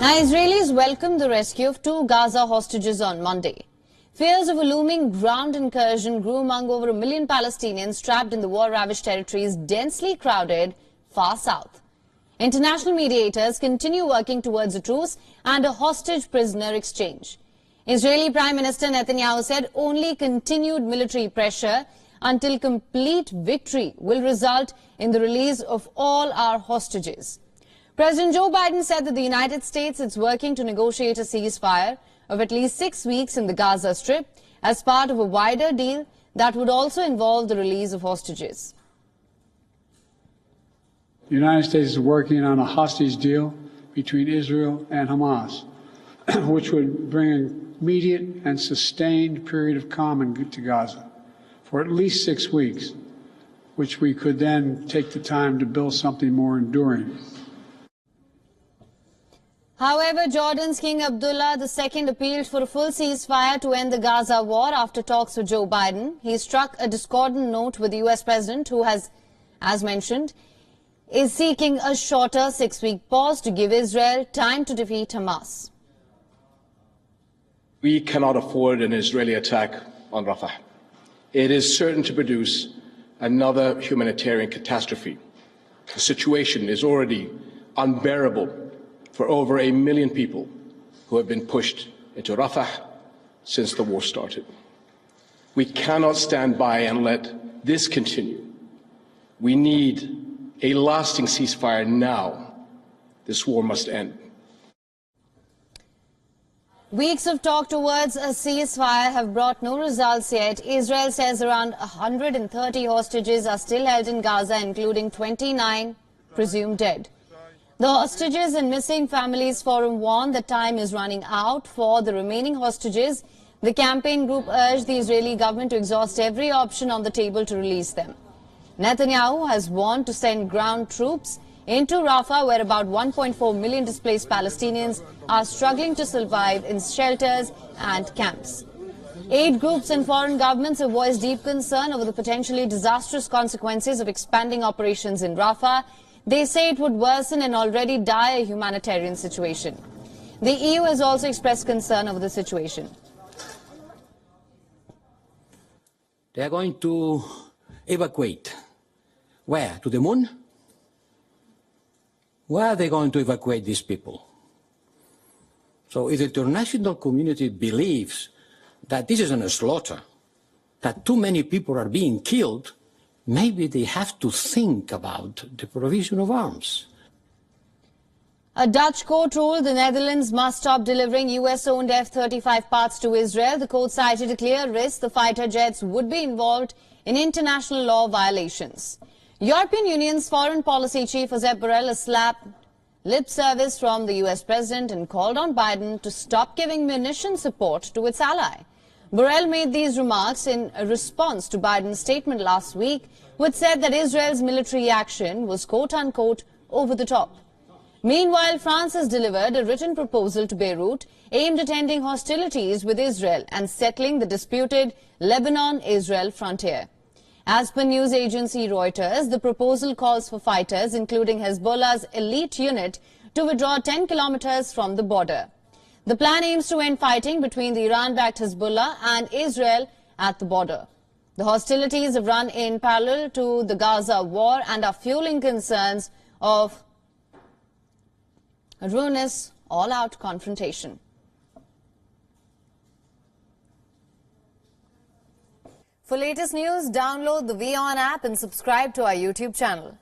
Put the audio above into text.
Now, Israelis welcomed the rescue of 2 Gaza hostages on Monday. Fears of a looming ground incursion grew among over 1 million Palestinians trapped in the war-ravaged territories densely crowded far south. International mediators continue working towards a truce and a hostage-prisoner exchange. Israeli Prime Minister Netanyahu said only continued military pressure until complete victory will result in the release of all our hostages. President Joe Biden said that the United States is working to negotiate a ceasefire of at least 6 weeks in the Gaza Strip as part of a wider deal that would also involve the release of hostages. The United States is working on a hostage deal between Israel and Hamas, which would bring an immediate and sustained period of calm to Gaza for at least 6 weeks, which we could then take the time to build something more enduring. However, Jordan's King Abdullah II appealed for a full ceasefire to end the Gaza war after talks with Joe Biden. He struck a discordant note with the U.S. President, who has, as mentioned, is seeking a shorter 6-week pause to give Israel time to defeat Hamas. We cannot afford an Israeli attack on Rafah. It is certain to produce another humanitarian catastrophe. The situation is already unbearable for over 1 million people who have been pushed into Rafah since the war started. We cannot stand by and let this continue. We need a lasting ceasefire now. This war must end. Weeks of talk towards a ceasefire have brought no results yet. Israel says around 130 hostages are still held in Gaza, including 29 presumed dead. The Hostages and Missing Families Forum warned that time is running out for the remaining hostages. The campaign group urged the Israeli government to exhaust every option on the table to release them. Netanyahu has warned to send ground troops into Rafah, where about 1.4 million displaced Palestinians are struggling to survive in shelters and camps. Aid groups and foreign governments have voiced deep concern over the potentially disastrous consequences of expanding operations in Rafah. They say it would worsen an already dire humanitarian situation. The EU has also expressed concern over the situation. They are going to evacuate. Where? To the moon? Where are they going to evacuate these people? So if the international community believes that this is a slaughter, that too many people are being killed, maybe they have to think about the provision of arms. A Dutch court ruled the Netherlands must stop delivering US-owned F-35 parts to Israel. The court cited a clear risk the fighter jets would be involved in international law violations. European Union's foreign policy chief Josep Borrell has slapped lip service from the US president and called on Biden to stop giving munition support to its ally. Borrell made these remarks in a response to Biden's statement last week, which said that Israel's military action was quote-unquote over the top. Meanwhile, France has delivered a written proposal to Beirut aimed at ending hostilities with Israel and settling the disputed Lebanon-Israel frontier. As per news agency Reuters, the proposal calls for fighters, including Hezbollah's elite unit, to withdraw 10 kilometers from the border. The plan aims to end fighting between the Iran-backed Hezbollah and Israel at the border. The hostilities have run in parallel to the Gaza war and are fueling concerns of a ruinous, all-out confrontation. For latest news, download the WION app and subscribe to our YouTube channel.